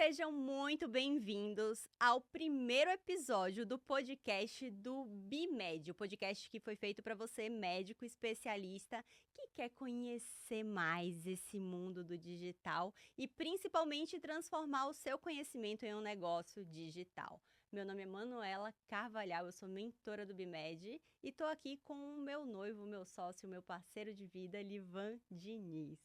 Sejam muito bem-vindos ao primeiro episódio do podcast do BIMED, o podcast que foi feito para você, médico especialista, que quer conhecer mais esse mundo do digital e principalmente transformar o seu conhecimento em um negócio digital. Meu nome é Manuela Carvalhal, eu sou mentora do BIMED e estou aqui com o meu noivo, meu sócio, meu parceiro de vida, Livan Diniz.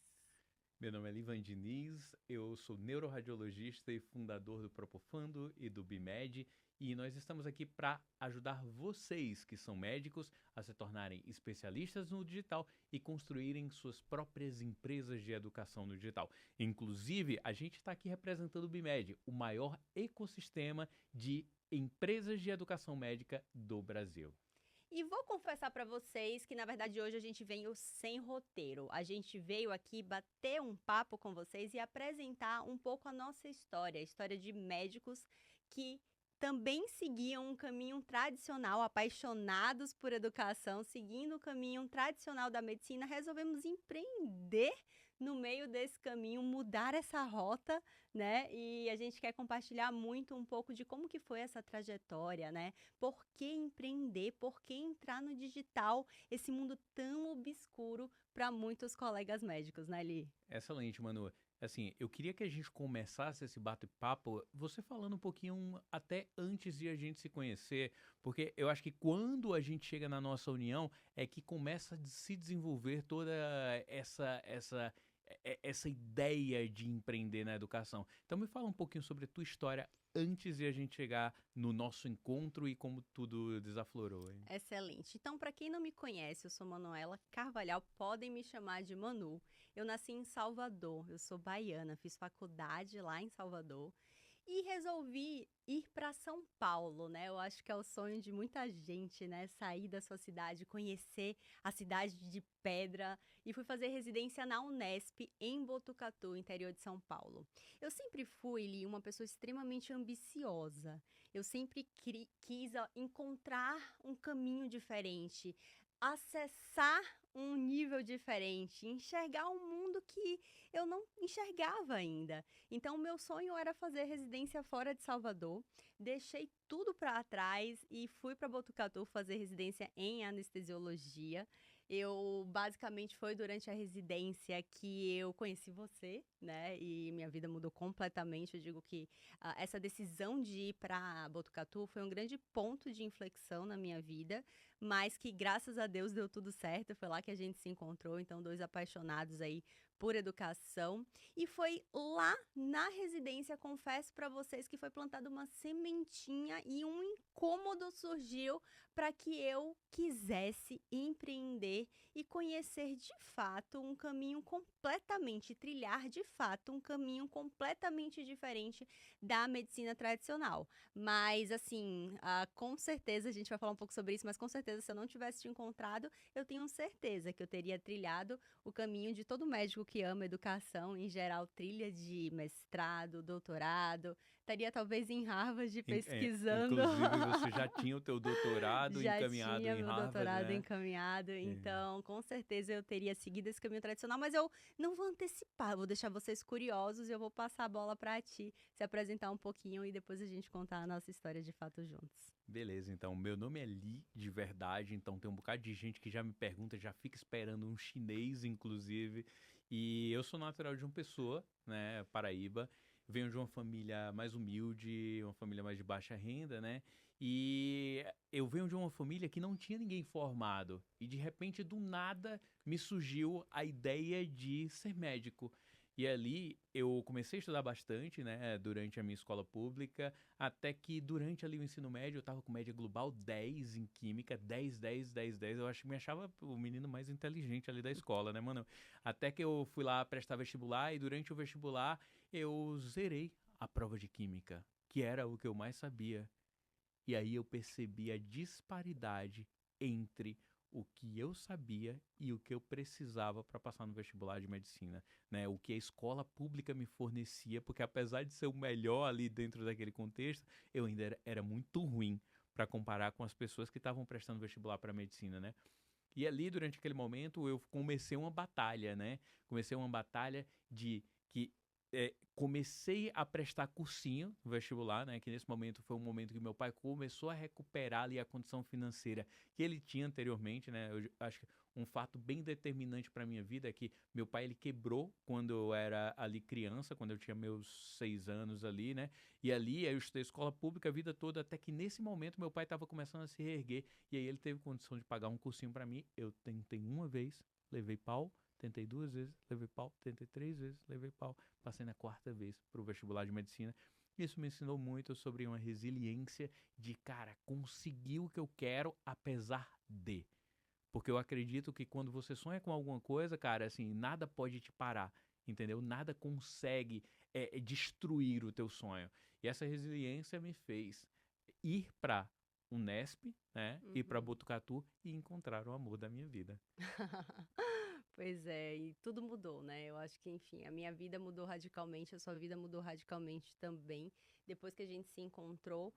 Meu nome é Livan Diniz, eu sou neuroradiologista e fundador do Propofando e do BIMED, e nós estamos aqui para ajudar vocês que são médicos a se tornarem especialistas no digital e construírem suas próprias empresas de educação no digital. Inclusive, a gente está aqui representando o BIMED, o maior ecossistema de empresas de educação médica do Brasil. E vou confessar para vocês que, na verdade, hoje a gente veio sem roteiro. A gente veio aqui bater um papo com vocês e apresentar um pouco a nossa história, a história de médicos que também seguiam um caminho tradicional, apaixonados por educação, seguindo o caminho tradicional da medicina, resolvemos empreender no meio desse caminho, mudar essa rota, né? E a gente quer compartilhar muito um pouco de como que foi essa trajetória, né? Por que empreender? Por que entrar no digital? Esse mundo tão obscuro para muitos colegas médicos, né, Li? Excelente, Manu. Assim, eu queria que a gente começasse esse bate-papo, você falando um pouquinho até antes de a gente se conhecer, porque eu acho que quando a gente chega na nossa união é que começa a se desenvolver toda essa ideia de empreender na educação. Então me fala um pouquinho sobre a tua história antes de a gente chegar no nosso encontro e como tudo desaflorou, hein? Excelente. Então, para quem não me conhece, eu sou Manuela Carvalhal, podem me chamar de Manu. Eu nasci em Salvador, eu sou baiana, fiz faculdade lá em Salvador e resolvi ir para São Paulo, né? Eu acho que é o sonho de muita gente, né? Sair da sua cidade, conhecer a cidade de Pedra e fui fazer residência na Unesp em Botucatu, interior de São Paulo. Eu sempre fui, Li, uma pessoa extremamente ambiciosa. Eu sempre quis encontrar um caminho diferente, acessar um nível diferente, enxergar um mundo que eu não enxergava ainda. Então, o meu sonho era fazer residência fora de Salvador. Deixei tudo para trás e fui para Botucatu fazer residência em anestesiologia. Eu basicamente foi durante a residência que eu conheci você, né? E minha vida mudou completamente. Eu digo que essa decisão de ir para Botucatu foi um grande ponto de inflexão na minha vida, mas que graças a Deus deu tudo certo. Foi lá que a gente se encontrou, então dois apaixonados aí por educação. E foi lá na residência, confesso para vocês, que foi plantada uma sementinha e um incômodo surgiu para que eu quisesse empreender e conhecer de fato um caminho completamente, trilhar de fato um caminho completamente diferente da medicina tradicional. Mas assim, com certeza a gente vai falar um pouco sobre isso, mas com certeza se eu não tivesse te encontrado, eu tenho certeza que eu teria trilhado o caminho de todo médico que ama educação, em geral, trilha de mestrado, doutorado, estaria talvez em Harvard pesquisando. Inclusive, você já tinha o teu doutorado Já encaminhado tinha em meu Harvard, doutorado né? encaminhado, É. então com certeza eu teria seguido esse caminho tradicional, mas eu não vou antecipar, vou deixar vocês curiosos e eu vou passar a bola para ti, se apresentar um pouquinho e depois a gente contar a nossa história de fato juntos. Beleza, então, meu nome é Li, de verdade, então tem um bocado de gente que já me pergunta, já fica esperando um chinês, inclusive, e eu sou natural de uma pessoa, né, Paraíba, venho de uma família mais humilde, uma família mais de baixa renda, né, e eu venho de uma família que não tinha ninguém formado, e de repente, do nada, me surgiu a ideia de ser médico. E ali eu comecei a estudar bastante, né, durante a minha escola pública, até que durante ali o ensino médio eu tava com média global 10 em química, 10, 10, 10, 10. Eu acho que me achava o menino mais inteligente ali da escola, né, mano? Até que eu fui lá prestar vestibular e durante o vestibular eu zerei a prova de química, que era o que eu mais sabia. E aí eu percebi a disparidade entre o que eu sabia e o que eu precisava para passar no vestibular de medicina, né? O que a escola pública me fornecia, porque apesar de ser o melhor ali dentro daquele contexto, eu ainda era muito ruim para comparar com as pessoas que estavam prestando vestibular para medicina, né? E ali, durante aquele momento, eu comecei uma batalha, né? Comecei uma batalha de que comecei a prestar cursinho no vestibular, né? Que nesse momento foi um momento que meu pai começou a recuperar ali a condição financeira que ele tinha anteriormente, né? Eu acho que um fato bem determinante para minha vida é que meu pai ele quebrou quando eu era ali criança, quando eu tinha meus 6 anos ali, né? E ali eu estudei escola pública a vida toda, até que nesse momento meu pai estava começando a se reerguer e aí ele teve condição de pagar um cursinho para mim. Eu tentei uma vez, levei pau. Tentei 2 vezes, levei pau. Tentei 3 vezes, levei pau. Passei na 4ª vez pro vestibular de medicina. Isso me ensinou muito sobre uma resiliência de, cara, conseguir o que eu quero apesar de. Porque eu acredito que quando você sonha com alguma coisa, cara, assim, nada pode te parar, entendeu? Nada consegue destruir o teu sonho. E essa resiliência me fez ir pra Unesp, né? Ir pra Uhum. Botucatu e encontrar o amor da minha vida. Pois é, e tudo mudou, né? Eu acho que, enfim, a minha vida mudou radicalmente, a sua vida mudou radicalmente também, depois que a gente se encontrou.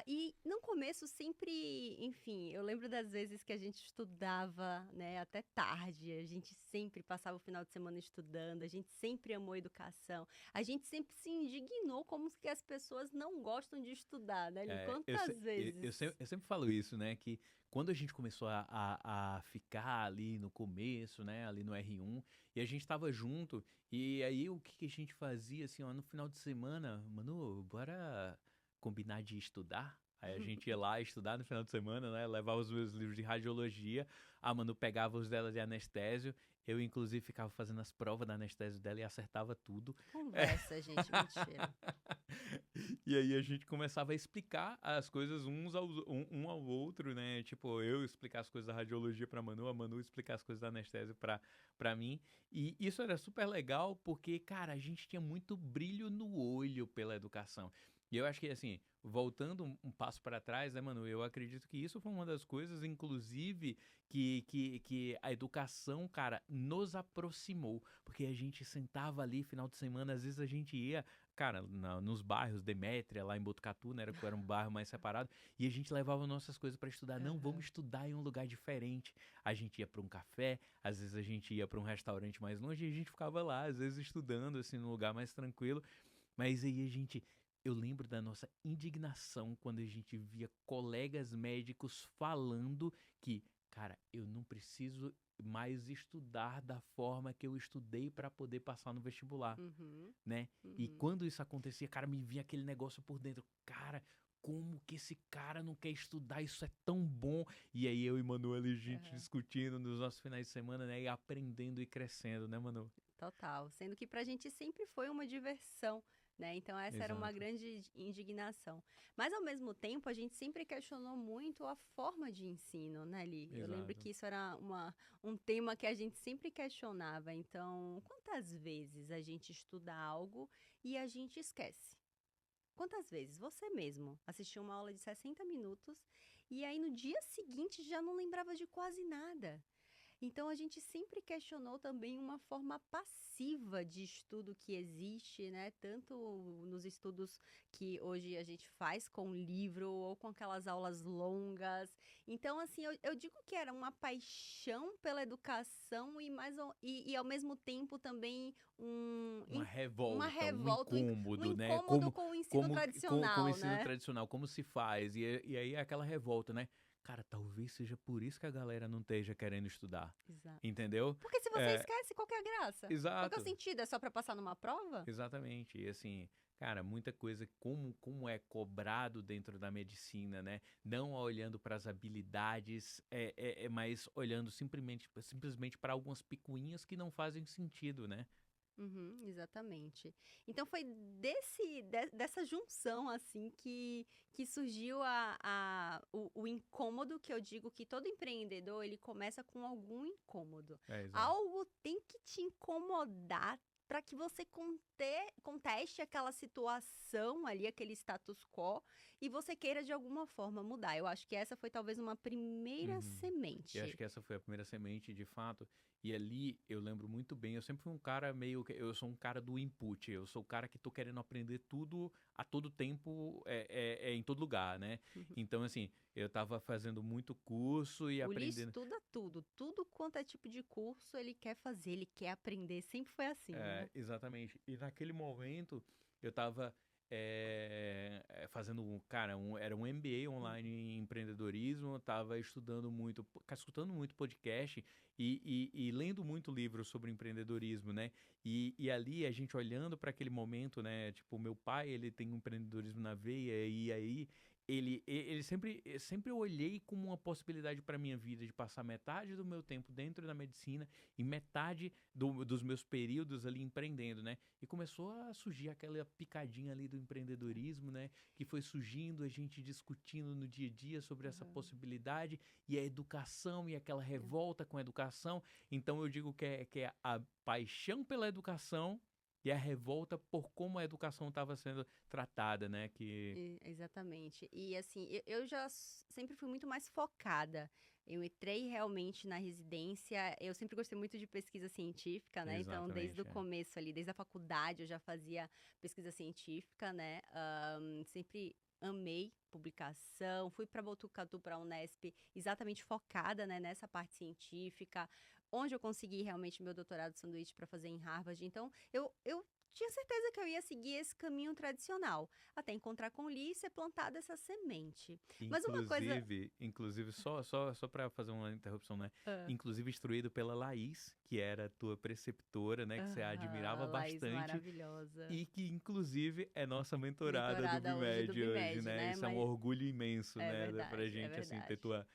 E no começo sempre, enfim, eu lembro das vezes que a gente estudava, né, até tarde, a gente sempre passava o final de semana estudando, a gente sempre amou educação, a gente sempre se indignou como que as pessoas não gostam de estudar, né, Li? É, Quantas vezes? eu sempre falo isso, né? Que quando a gente começou a ficar ali no começo, né? Ali no R1, e a gente tava junto, e aí o que a gente fazia, assim, ó, no final de semana, mano, bora combinar de estudar? Aí a gente ia lá estudar no final de semana, né? Levava os meus livros de radiologia, a Manu pegava os dela de anestésio, eu inclusive ficava fazendo as provas da anestésio dela e acertava tudo. Conversa, gente, mentira. E aí a gente começava a explicar as coisas um ao outro, né? Tipo, eu explicar as coisas da radiologia pra Manu, a Manu explicar as coisas da anestésio pra mim. E isso era super legal porque, cara, a gente tinha muito brilho no olho pela educação. E eu acho que, assim, voltando um passo para trás, né, Manu? Eu acredito que isso foi uma das coisas, inclusive, que a educação, cara, nos aproximou. Porque a gente sentava ali, final de semana, às vezes a gente ia cara, nos bairros, Demétria, lá em Botucatu, né, era um bairro mais separado, e a gente levava nossas coisas para estudar. Não, vamos Aham. estudar em um lugar diferente. A gente ia para um café, às vezes a gente ia para um restaurante mais longe e a gente ficava lá, às vezes estudando, assim, num lugar mais tranquilo. Mas aí eu lembro da nossa indignação quando a gente via colegas médicos falando que, cara, eu não preciso mais estudar da forma que eu estudei para poder passar no vestibular, Uhum, né? E uhum. quando isso acontecia, cara, me vinha aquele negócio por dentro. Cara, como que esse cara não quer estudar? Isso é tão bom. E aí eu e Manu ali, a gente Aham. discutindo nos nossos finais de semana, né? E aprendendo e crescendo, né, Manu? Total. Sendo que pra gente sempre foi uma diversão, né? Então essa era uma Exato. grande indignação. Mas ao mesmo tempo, a gente sempre questionou muito a forma de ensino, né, Li? Eu lembro Exato. que isso era um tema que a gente sempre questionava. Então, quantas vezes a gente estuda algo e a gente esquece? Quantas vezes você mesmo assistiu uma aula de 60 minutos e aí no dia seguinte já não lembrava de quase nada? Então a gente sempre questionou também uma forma passiva de estudo que existe, né? Tanto nos estudos que hoje a gente faz com livro ou com aquelas aulas longas. Então, assim, eu digo que era uma paixão pela educação e, e ao mesmo tempo também Uma uma revolta, revolta, um incômodo, né? incômodo com o ensino Com o tradicional, ensino né? tradicional, como se faz? E aí é aquela revolta, né? Cara, talvez seja por isso que a galera não esteja querendo estudar. Exato. Entendeu? Porque se você É, esquece, qual que é a graça? Qual que é o exato. sentido? É só para passar numa prova? Exatamente. E assim, cara, muita coisa como é cobrado dentro da medicina, né? Não olhando para as habilidades, mas olhando simplesmente para algumas picuinhas que não fazem sentido, né? Uhum, exatamente. Então foi dessa junção assim que surgiu o incômodo que eu digo que todo empreendedor ele começa com algum incômodo. É, exato. Algo tem que te incomodar para que você conteste aquela situação ali, aquele status quo, e você queira de alguma forma mudar. Eu acho que essa foi talvez uma primeira Uhum. Eu acho semente. que essa foi a primeira semente, de fato. E ali eu lembro muito bem, eu sempre fui um cara meio que. Eu sou um cara do input, eu sou o cara que tô querendo aprender tudo a todo tempo, em todo lugar, né? Então, assim, eu tava fazendo muito curso e O Lee aprendendo. estuda tudo, tudo quanto é tipo de curso ele quer fazer, ele quer aprender, sempre foi assim, Exatamente. E naquele momento, eu tava fazendo, cara, era um MBA online em empreendedorismo, eu tava estudando muito, escutando muito podcast e lendo muito livro sobre empreendedorismo, né? E ali a gente olhando para aquele momento, né? Tipo, meu pai, ele tem um empreendedorismo na veia, e aí ele sempre eu olhei como uma possibilidade para minha vida de passar metade do meu tempo dentro da medicina e metade dos meus períodos ali empreendendo, né? E começou a surgir aquela picadinha ali do empreendedorismo, né? Que foi surgindo, a gente discutindo no dia a dia sobre essa possibilidade e a educação e aquela revolta com a educação. Então eu digo que é a paixão pela educação e a revolta por como a educação estava sendo tratada, né? Exatamente. E assim, eu já sempre fui muito mais focada. Eu entrei realmente na residência, eu sempre gostei muito de pesquisa científica, né? Então, desde o Exatamente, começo ali, desde a faculdade, eu já fazia pesquisa científica, né? Sempre amei publicação, fui para Botucatu, para a Unesp, exatamente focada, né, nessa parte científica, onde eu consegui realmente meu doutorado de sanduíche para fazer em Harvard. Então, eu tinha certeza que eu ia seguir esse caminho tradicional, até encontrar com o Lee e ser plantada essa semente. Mas uma coisa. Inclusive só para fazer uma interrupção, né? Ah, Inclusive instruído pela Laís, que era tua preceptora, né? Que você admirava Laís bastante maravilhosa. e que inclusive é nossa mentorada do Mentorada hoje do BIMED hoje, BIMED, né? né? Isso é um Mas orgulho imenso, né? Pra é gente, assim, ter verdade. tua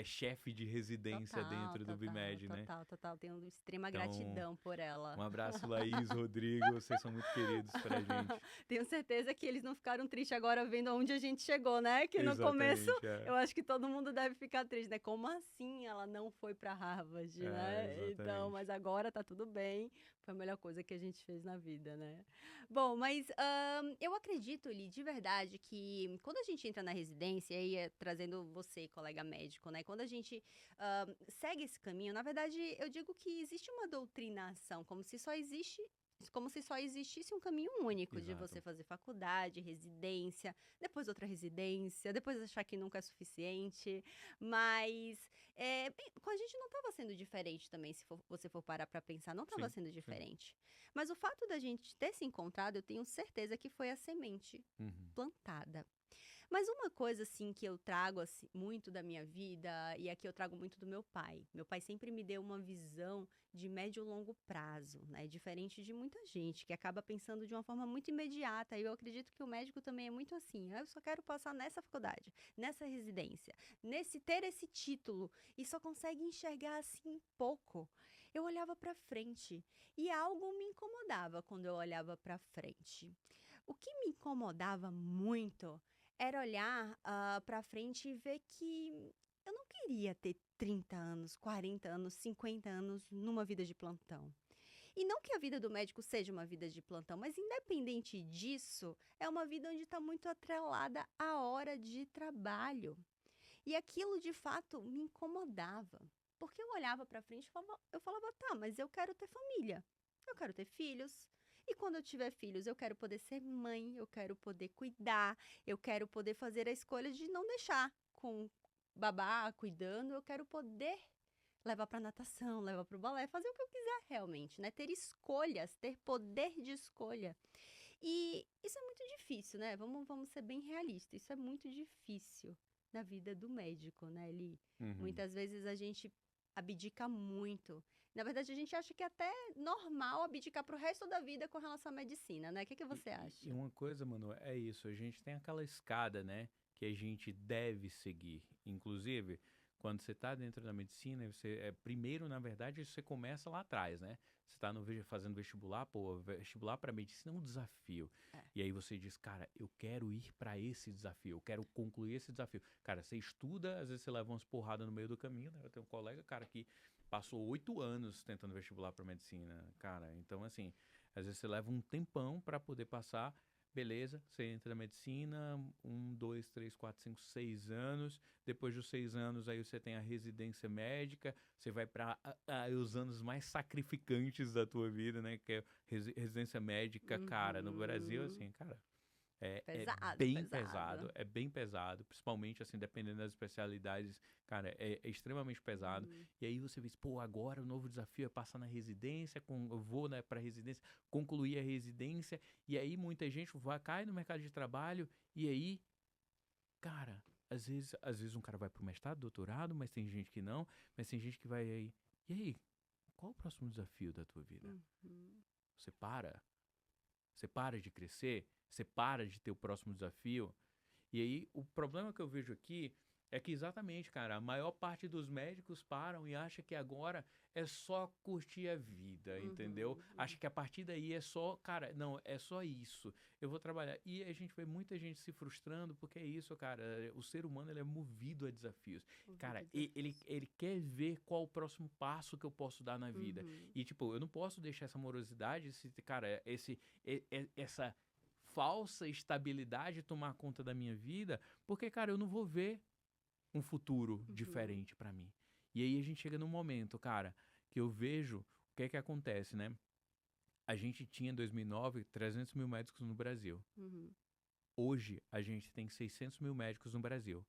chefe de residência Total, dentro do total, BIMED, né? total, total. Tenho extrema Então, gratidão por ela. um abraço, Laís, Rodrigo, vocês são muito queridos pra gente. Tenho certeza que eles não ficaram tristes agora vendo aonde a gente chegou, né? Que no começo Exatamente, eu acho que todo mundo deve ficar triste, né? Como assim ela não foi para Harvard, né? Então, exatamente. mas agora tá tudo bem. Foi a melhor coisa que a gente fez na vida, né? Bom, mas eu acredito, Li, de verdade, que quando a gente entra na residência, e aí trazendo você, colega médico, né? Quando a gente segue esse caminho, na verdade, eu digo que existe uma doutrinação, como se só existisse um caminho único de Exato. você fazer faculdade, residência, depois outra residência, depois achar que nunca é suficiente. Mas com a gente não estava sendo diferente também, se você for parar para pensar, não estava Sim, sendo sim. diferente. Mas o fato da gente ter se encontrado, eu tenho certeza que foi a semente Uhum. plantada. Mas uma coisa, assim, que eu trago assim, muito da minha vida, e aqui eu trago muito do meu pai. Meu pai sempre me deu uma visão de médio e longo prazo, né? Diferente de muita gente, que acaba pensando de uma forma muito imediata. E eu acredito que o médico também é muito assim. Eu só quero passar nessa faculdade, nessa residência, ter esse título, e só consegue enxergar assim pouco. Eu olhava para frente e algo me incomodava quando eu olhava para frente. O que me incomodava muito era olhar para frente e ver que eu não queria ter 30 anos, 40 anos, 50 anos numa vida de plantão. E não que a vida do médico seja uma vida de plantão, mas independente disso, é uma vida onde está muito atrelada à hora de trabalho. E aquilo de fato me incomodava. Porque eu olhava para frente e eu falava, tá, mas eu quero ter família, eu quero ter filhos. E quando eu tiver filhos, eu quero poder ser mãe, eu quero poder cuidar, eu quero poder fazer a escolha de não deixar com babá cuidando, eu quero poder levar para natação, levar para o balé, fazer o que eu quiser realmente, né? Ter escolhas, ter poder de escolha. E isso é muito difícil, né? Vamos ser bem realistas. Isso é muito difícil na vida do médico, né, Li? Uhum. Muitas vezes a gente abdica muito. Na verdade, a gente acha que é até normal abdicar pro resto da vida com relação à medicina, né? O que E, você e acha? uma coisa, mano, é isso. A gente tem aquela escada, né? Que a gente deve seguir. Inclusive, quando você tá dentro da medicina, primeiro, na verdade, você começa lá atrás, né? Você tá fazendo vestibular, pô, vestibular para medicina é um desafio. É. E aí você diz, cara, eu quero ir para esse desafio, eu quero concluir esse desafio. Cara, você estuda, às vezes você leva umas porradas no meio do caminho, né? Eu tenho um colega, cara, que passou 8 anos tentando vestibular para medicina, cara. Então, assim, às vezes você leva um tempão para poder passar. Beleza, você entra na medicina, 1, 2, 3, 4, 5, 6 anos. Depois dos 6 anos, aí você tem a residência médica. Você vai para os anos mais sacrificantes da tua vida, né? Que é residência médica, cara. No Brasil, Uhum. assim, cara, É Pesado, bem pesado. pesado, é bem pesado, principalmente assim, dependendo das especialidades, cara, é extremamente pesado. Uhum. E aí você vê, pô, agora o novo desafio é passar na residência, eu vou, né, pra residência, concluir a residência, e aí muita gente cai no mercado de trabalho, e aí, cara, às vezes um cara vai pro mestrado, doutorado, mas tem gente que não, mas tem gente que vai aí, e aí, qual o próximo desafio da tua vida? Uhum. Você para? Você para de crescer? Você para de ter o próximo desafio? E aí, o problema que eu vejo aqui é que exatamente, cara, a maior parte dos médicos param e acha que agora é só curtir a vida, entendeu? Uhum. Acha que a partir daí é só, cara, não, é só isso. Eu vou trabalhar. E a gente vê muita gente se frustrando porque é isso, cara. O ser humano ele é movido a desafios. Ouvido Cara, ele, desafios. ele quer ver qual o próximo passo que eu posso dar na vida. Uhum. E, tipo, eu não posso deixar essa morosidade, cara, essa falsa estabilidade tomar conta da minha vida, porque, cara, eu não vou ver um futuro Uhum. diferente pra mim. E aí a gente chega num momento, cara, que eu vejo o que é que acontece, né? A gente tinha em 2009 300 mil médicos no Brasil. Uhum. Hoje a gente tem 600 mil médicos no Brasil.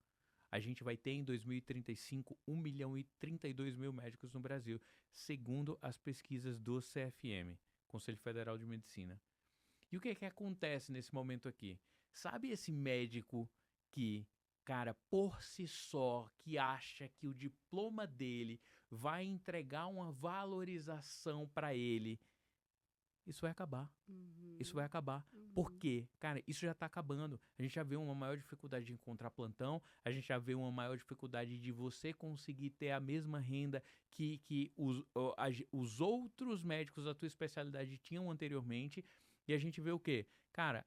A gente vai ter em 2035 1 milhão e 32 mil médicos no Brasil, segundo as pesquisas do CFM, Conselho Federal de Medicina. E o que é que acontece nesse momento aqui? Sabe esse médico que, cara, por si só, que acha que o diploma dele vai entregar uma valorização para ele? Isso vai acabar. Isso vai Uhum. acabar. Por Uhum. quê? Cara, isso já tá acabando. A gente já vê uma maior dificuldade de encontrar plantão, a gente já vê uma maior dificuldade de você conseguir ter a mesma renda que os outros médicos da tua especialidade tinham anteriormente. E a gente vê o quê? Cara,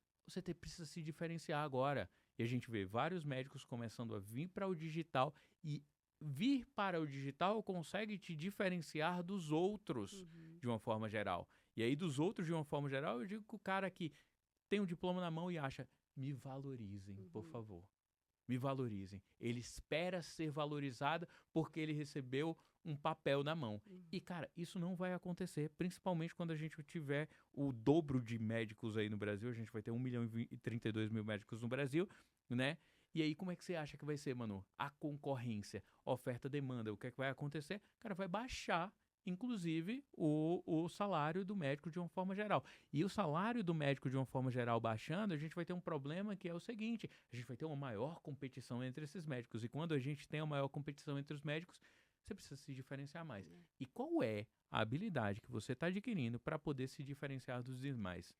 precisa se diferenciar agora. E a gente vê vários médicos começando a vir para o digital e vir para o digital consegue te diferenciar dos outros Uhum. de uma forma geral. E aí, dos outros, de uma forma geral, eu digo que o cara que tem um diploma na mão e acha, me valorizem, por Uhum. favor. Me valorizem. Ele espera ser valorizado porque ele recebeu um papel na mão. Uhum. E, cara, isso não vai acontecer, principalmente quando a gente tiver o dobro de médicos aí no Brasil. A gente vai ter 1 milhão e 32 mil médicos no Brasil, né? E aí, como é que você acha que vai ser, mano? A concorrência, oferta-demanda, o que é que vai acontecer? Cara, vai baixar, inclusive, o salário do médico de uma forma geral. E o salário do médico de uma forma geral baixando, a gente vai ter um problema que é o seguinte: a gente vai ter uma maior competição entre esses médicos. E quando a gente tem uma maior competição entre os médicos, você precisa se diferenciar mais. É. E qual é a habilidade que você está adquirindo para poder se diferenciar dos demais?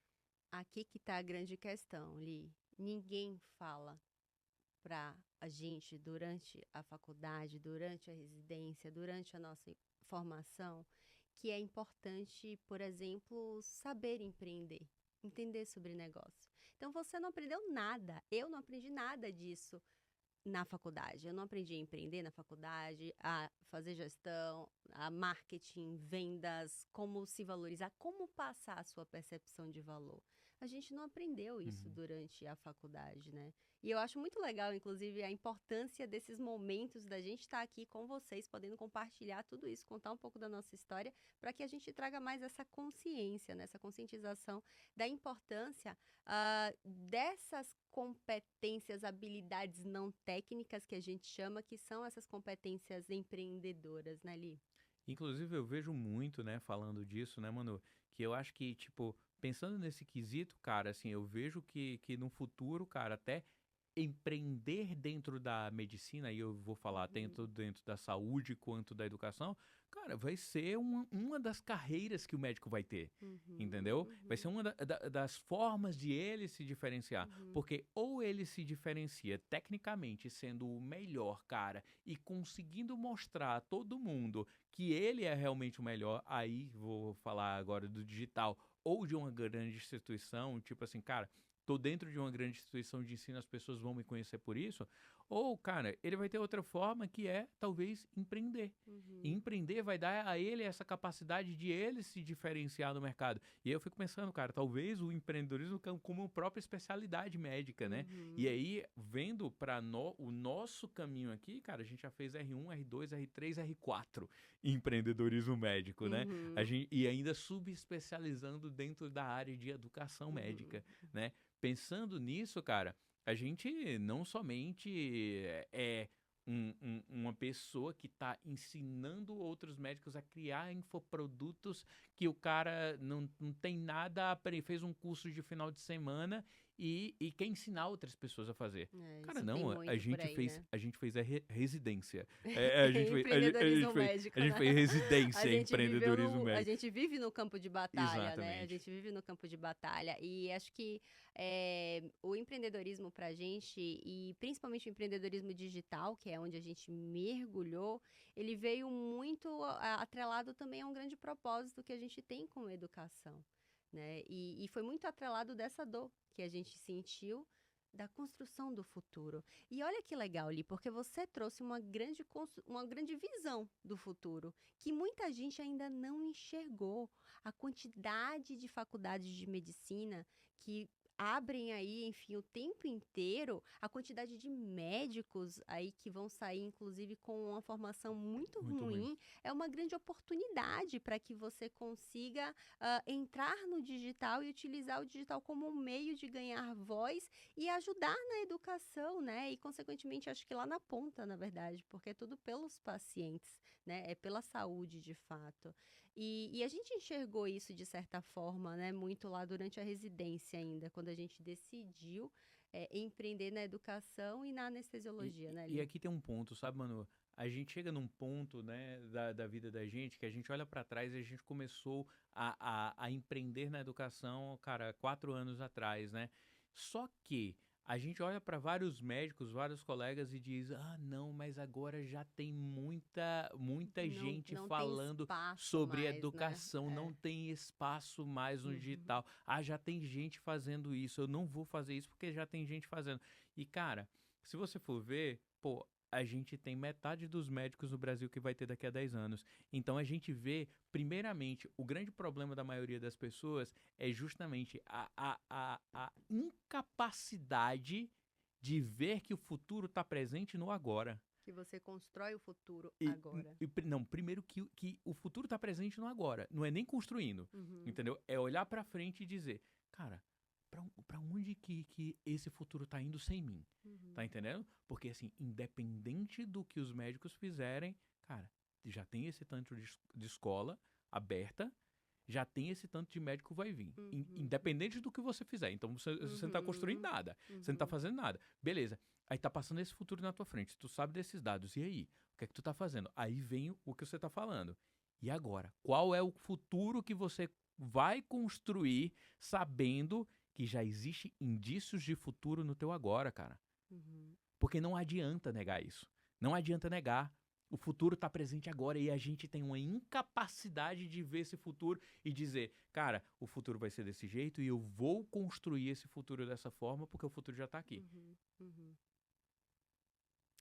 Aqui que tá a grande questão, Li. Ninguém fala para a gente durante a faculdade, durante a residência, durante a nossa formação, que é importante, por exemplo, saber empreender, entender sobre negócio. Então você não aprendeu nada, eu não aprendi nada disso na faculdade. Eu não aprendi a empreender na faculdade, a fazer gestão, a marketing, vendas, como se valorizar, como passar a sua percepção de valor. A gente não aprendeu isso Uhum. durante a faculdade, né? E eu acho muito legal, inclusive, a importância desses momentos da gente estar aqui com vocês, podendo compartilhar tudo isso, contar um pouco da nossa história, para que a gente traga mais essa consciência, né? Essa conscientização da importância dessas competências, habilidades não técnicas que a gente chama, que são essas competências empreendedoras, né, Li? Inclusive, eu vejo muito, né, falando disso, né, mano, que eu acho que, tipo, pensando nesse quesito, cara, assim, eu vejo que no futuro, cara, até empreender dentro da medicina, e eu vou falar tanto Uhum, dentro da saúde quanto da educação, cara, vai ser uma das carreiras que o médico vai ter, uhum, entendeu? Vai ser uhum, uma das formas de ele se diferenciar, uhum, porque ou ele se diferencia tecnicamente sendo o melhor, cara, e conseguindo mostrar a todo mundo que ele é realmente o melhor, aí vou falar agora do digital, ou de uma grande instituição, tipo assim, cara, tô dentro de uma grande instituição de ensino, as pessoas vão me conhecer por isso, Ou, cara, ele vai ter outra forma que é, talvez, empreender. E empreender vai dar a ele essa capacidade de ele se diferenciar no mercado. E aí eu fico pensando, cara, talvez o empreendedorismo como uma própria especialidade médica, né? E Uhum. aí, vendo para o nosso caminho aqui, cara, a gente já fez R1, R2, R3, R4 em empreendedorismo médico, né? Uhum. E ainda subespecializando dentro da área de educação Uhum. médica, né? Pensando nisso, cara, a gente não somente é uma pessoa que está ensinando outros médicos a criar infoprodutos que o cara não tem nada, fez um curso de final de semana e quer ensinar outras pessoas a fazer. É, Cara, isso tem não, muito por aí, né? a gente fez a residência. A gente fez, Empreendedorismo médico, a gente né? fez residência em empreendedorismo A médico. gente vive no campo de batalha, né? A Exatamente. gente vive no campo de batalha e acho que o empreendedorismo pra gente e principalmente o empreendedorismo digital, que é onde a gente mergulhou, ele veio muito atrelado também a um grande propósito que a gente tem com a educação, né? E foi muito atrelado dessa dor que a gente sentiu da construção do futuro. E olha que legal, Li, porque você trouxe uma grande visão do futuro, que muita gente ainda não enxergou. A quantidade de faculdades de medicina que abrem aí, enfim, o tempo inteiro, a quantidade de médicos aí que vão sair, inclusive, com uma formação muito Muito ruim. ruim, é uma grande oportunidade para que você consiga entrar no digital e utilizar o digital como um meio de ganhar voz e ajudar na educação, né? E, consequentemente, acho que lá na ponta, na verdade, porque é tudo pelos pacientes, né? É pela saúde, de fato. E a gente enxergou isso, de certa forma, né? Muito lá durante a residência ainda, quando a gente decidiu empreender na educação e na anestesiologia, né, E Li? aqui tem um ponto, sabe, Manu? A gente chega num ponto, né, da vida da gente que a gente olha pra trás e a gente começou a empreender na educação, cara, 4 anos atrás, né? Só que a gente olha pra vários médicos, vários colegas e diz: ah, não, mas agora já tem muita Não, gente não tem falando espaço sobre mais, né? educação, não tem espaço mais no Uhum. digital. Ah, já tem gente fazendo isso, eu não vou fazer isso porque já tem gente fazendo. E, cara, se você for ver, pô, a gente tem metade dos médicos no Brasil que vai ter daqui a 10 anos. Então a gente vê, primeiramente, o grande problema da maioria das pessoas é justamente a incapacidade de ver que o futuro está presente no agora. Que você constrói o futuro agora. Não, primeiro que o futuro está presente no agora. Não é nem construindo, Uhum. entendeu? É olhar para frente e dizer, cara, pra onde que esse futuro tá indo sem mim? Tá Uhum. entendendo? Porque, assim, independente do que os médicos fizerem, cara, já tem esse tanto de escola aberta, já tem esse tanto de médico vai vir. Uhum. Independente do que você fizer. Então, você não tá construindo Uhum. nada. Você não tá Uhum. fazendo nada. Beleza. Aí tá passando esse futuro na tua frente. Tu sabe desses dados. E aí? O que é que tu tá fazendo? Aí vem o que você tá falando. E agora? Qual é o futuro que você vai construir sabendo que já existe indícios de futuro no teu agora, cara? Uhum. Porque não adianta negar isso. Não adianta negar. O futuro está presente agora e a gente tem uma incapacidade de ver esse futuro e dizer, cara, o futuro vai ser desse jeito e eu vou construir esse futuro dessa forma porque o futuro já está aqui. Uhum. Uhum.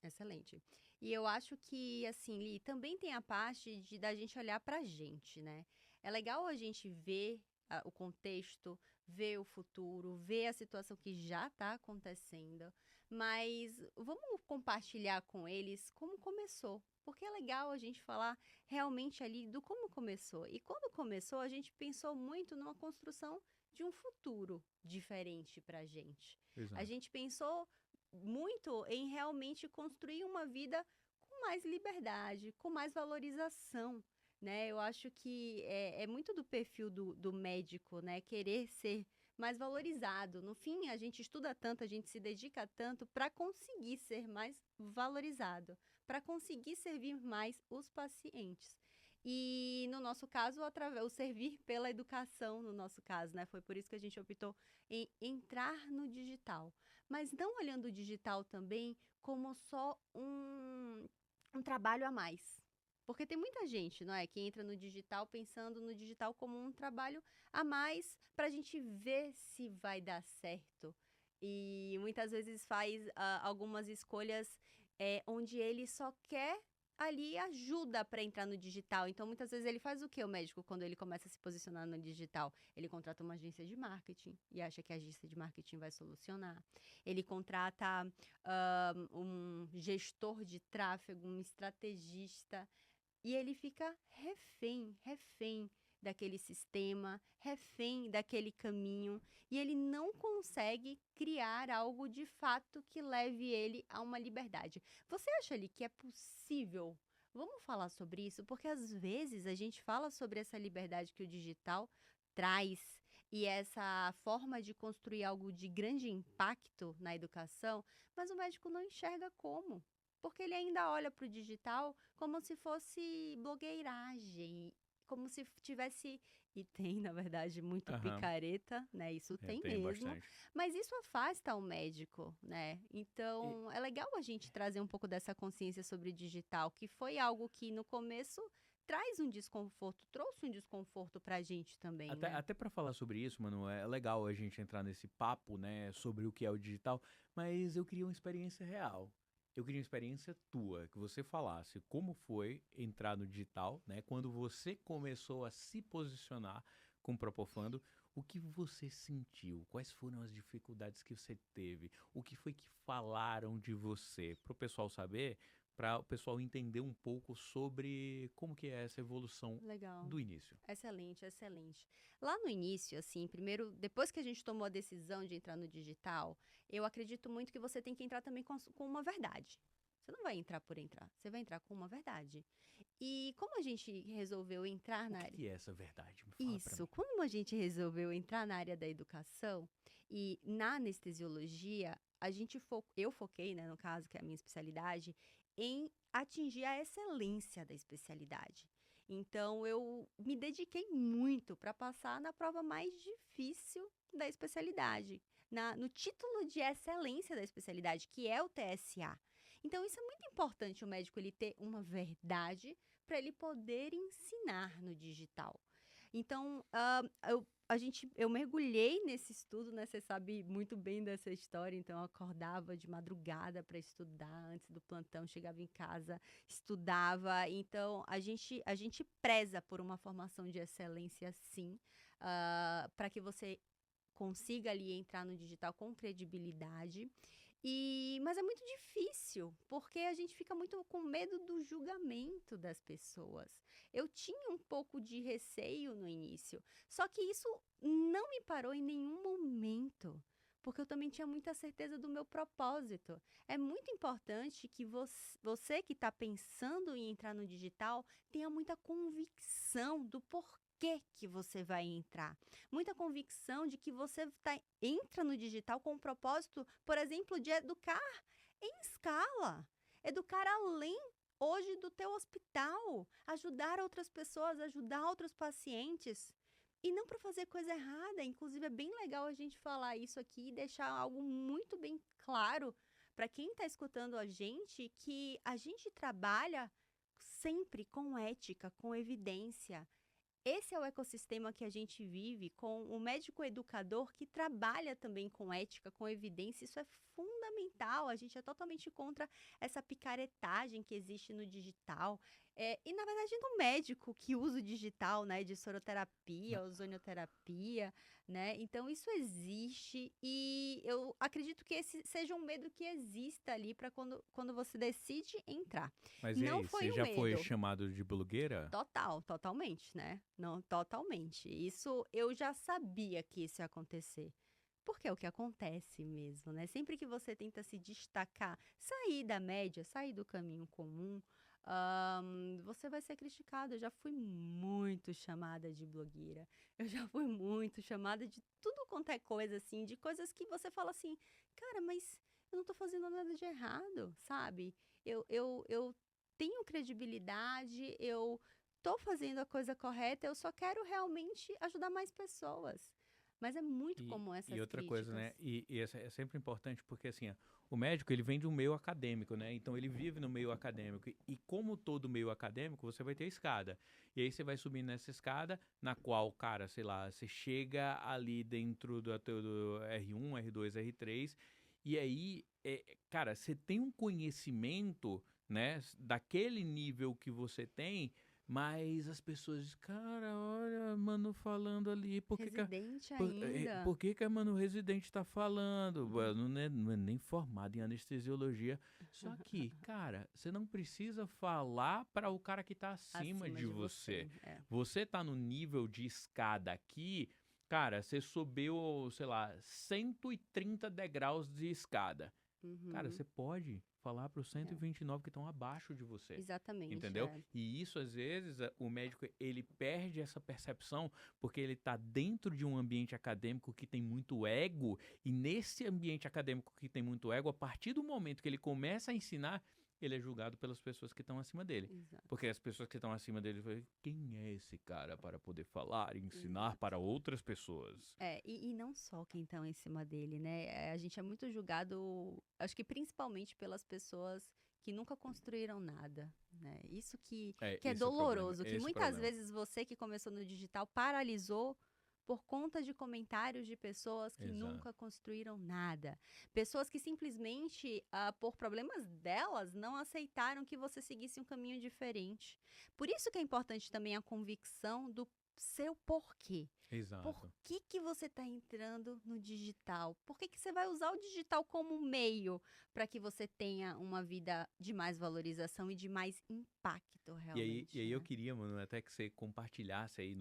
Excelente. E eu acho que, assim, Li, também tem a parte da gente olhar pra gente, né? É legal a gente ver o contexto, ver o futuro, ver a situação que já está acontecendo, mas vamos compartilhar com eles como começou. Porque é legal a gente falar realmente ali do como começou. E quando começou, a gente pensou muito numa construção de um futuro diferente pra gente. A Exato. gente pensou muito em realmente construir uma vida com mais liberdade, com mais valorização, né? Eu acho que é muito do perfil do médico, né? Querer ser mais valorizado. No fim, a gente estuda tanto, a gente se dedica tanto para conseguir ser mais valorizado, para conseguir servir mais os pacientes. E no nosso caso, através o servir pela educação, no nosso caso, né? Foi por isso que a gente optou em entrar no digital, mas não olhando o digital também como só um trabalho a mais. Porque tem muita gente, não é, que entra no digital pensando no digital como um trabalho a mais para a gente ver se vai dar certo. E muitas vezes faz algumas escolhas onde ele só quer ali ajuda para entrar no digital. Então, muitas vezes ele faz o que o médico quando ele começa a se posicionar no digital? Ele contrata uma agência de marketing e acha que a agência de marketing vai solucionar. Ele contrata um gestor de tráfego, um estrategista, e ele fica refém daquele sistema, refém daquele caminho, e ele não consegue criar algo de fato que leve ele a uma liberdade. Você acha ali que é possível? Vamos falar sobre isso, porque às vezes a gente fala sobre essa liberdade que o digital traz e essa forma de construir algo de grande impacto na educação, mas o médico não enxerga como. Porque ele ainda olha para o digital como se fosse blogueiragem, como se tivesse, e tem, na verdade, muito Aham, picareta, né? Isso tem tem mesmo, bastante. mas isso afasta o médico, né? Então, é legal a gente trazer um pouco dessa consciência sobre digital, que foi algo que no começo traz um desconforto, trouxe um desconforto para a gente também, né? Até para falar sobre isso, mano, é legal a gente entrar nesse papo, né, sobre o que é o digital, mas eu queria uma experiência real. Eu queria uma experiência tua, que você falasse como foi entrar no digital, né, quando você começou a se posicionar com o Propofando, o que você sentiu, quais foram as dificuldades que você teve, o que foi que falaram de você, para o pessoal saber, para o pessoal entender um pouco sobre como que é essa evolução Legal. do início. Excelente, excelente. Lá no início, assim, primeiro, depois que a gente tomou a decisão de entrar no digital, eu acredito muito que você tem que entrar também com uma verdade. Você não vai entrar por entrar, você vai entrar com uma verdade. E como a gente resolveu entrar O na que área. que é essa verdade? Me fala pra Isso, mim. como a gente resolveu entrar na área da educação e na anestesiologia, eu foquei, né, no caso, que é a minha especialidade, em atingir a excelência da especialidade. Então, eu me dediquei muito para passar na prova mais difícil da especialidade, no título de excelência da especialidade, que é o TSA. Então, isso é muito importante, o médico ele ter uma verdade para ele poder ensinar no digital. Então, eu mergulhei nesse estudo, né? Você sabe muito bem dessa história. Então, eu acordava de madrugada para estudar antes do plantão, chegava em casa, estudava. Então, a gente preza por uma formação de excelência, sim, para que você consiga ali entrar no digital com credibilidade. Mas é muito difícil, porque a gente fica muito com medo do julgamento das pessoas. Eu tinha um pouco de receio no início, só que isso não me parou em nenhum momento, porque eu também tinha muita certeza do meu propósito. É muito importante que você que está pensando em entrar no digital tenha muita convicção do porquê que você vai entrar. Muita convicção de que você entra no digital com o propósito, por exemplo, de educar em escala, educar além hoje do teu hospital, ajudar outras pessoas, ajudar outros pacientes. E não para fazer coisa errada. Inclusive, é bem legal a gente falar isso aqui e deixar algo muito bem claro para quem está escutando a gente, que a gente trabalha sempre com ética, com evidência. Esse é o ecossistema que a gente vive, com o médico educador que trabalha também com ética, com evidência. Isso é fundamental. A gente é totalmente contra essa picaretagem que existe no digital. E, na verdade, no médico que usa o digital, né, de soroterapia, ozonioterapia, né? Então, isso existe e eu acredito que esse seja um medo que exista ali para quando você decide entrar. Mas e Não aí, foi você um já foi medo. chamado de blogueira? Totalmente, né? Não, totalmente. Isso eu já sabia que isso ia acontecer. Porque é o que acontece mesmo, né? Sempre que você tenta se destacar, sair da média, sair do caminho comum, você vai ser criticado. Eu já fui muito chamada de blogueira. Eu já fui muito chamada de tudo quanto é coisa, assim, de coisas que você fala assim, cara, mas eu não tô fazendo nada de errado, sabe? Eu tenho credibilidade, eu tô fazendo a coisa correta, eu só quero realmente ajudar mais pessoas. Mas é muito comum essas E outra coisa, críticas. né? É sempre importante porque, assim, ó, o médico, ele vem de um meio acadêmico, né? Então, ele vive no meio acadêmico. E como todo meio acadêmico, você vai ter escada. E aí, você vai subir nessa escada, na qual, cara, sei lá, você chega ali dentro do R1, R2, R3. E aí, cara, você tem um conhecimento, né? Daquele nível que você tem. Mas as pessoas dizem, cara, olha, mano, falando ali, Residente ainda. por que que a mano residente tá falando? Uhum. Não é nem formado em anestesiologia. Só que, cara, você não precisa falar para o cara que tá acima Acima de de você. você. É. Você tá no nível de escada aqui, cara, você subiu, sei lá, 130 degraus de escada. Cara, Uhum. você pode falar para os É. 129 que estão abaixo de você. Exatamente. Entendeu? É. E isso, às vezes, o médico, ele perde essa percepção porque ele está dentro de um ambiente acadêmico que tem muito ego, e nesse ambiente acadêmico que tem muito ego, a partir do momento que ele começa a ensinar, ele é julgado pelas pessoas que estão acima dele. Exato. Porque as pessoas que estão acima dele falam, quem é esse cara para poder falar e ensinar Exato. para outras pessoas? E não só quem estão em cima dele, né? A gente é muito julgado, acho que principalmente pelas pessoas que nunca construíram nada, né? Isso que é Esse é o problema. doloroso, que Esse é o muitas problema. vezes você que começou no digital paralisou por conta de comentários de pessoas que Exato. nunca construíram nada. Pessoas que simplesmente, por problemas delas, não aceitaram que você seguisse um caminho diferente. Por isso que é importante também a convicção do seu porquê. Por Exato. que você está entrando no digital? Por que você vai usar o digital como meio para que você tenha uma vida de mais valorização e de mais impacto E realmente, aí eu né? queria, mano, até que você compartilhasse aí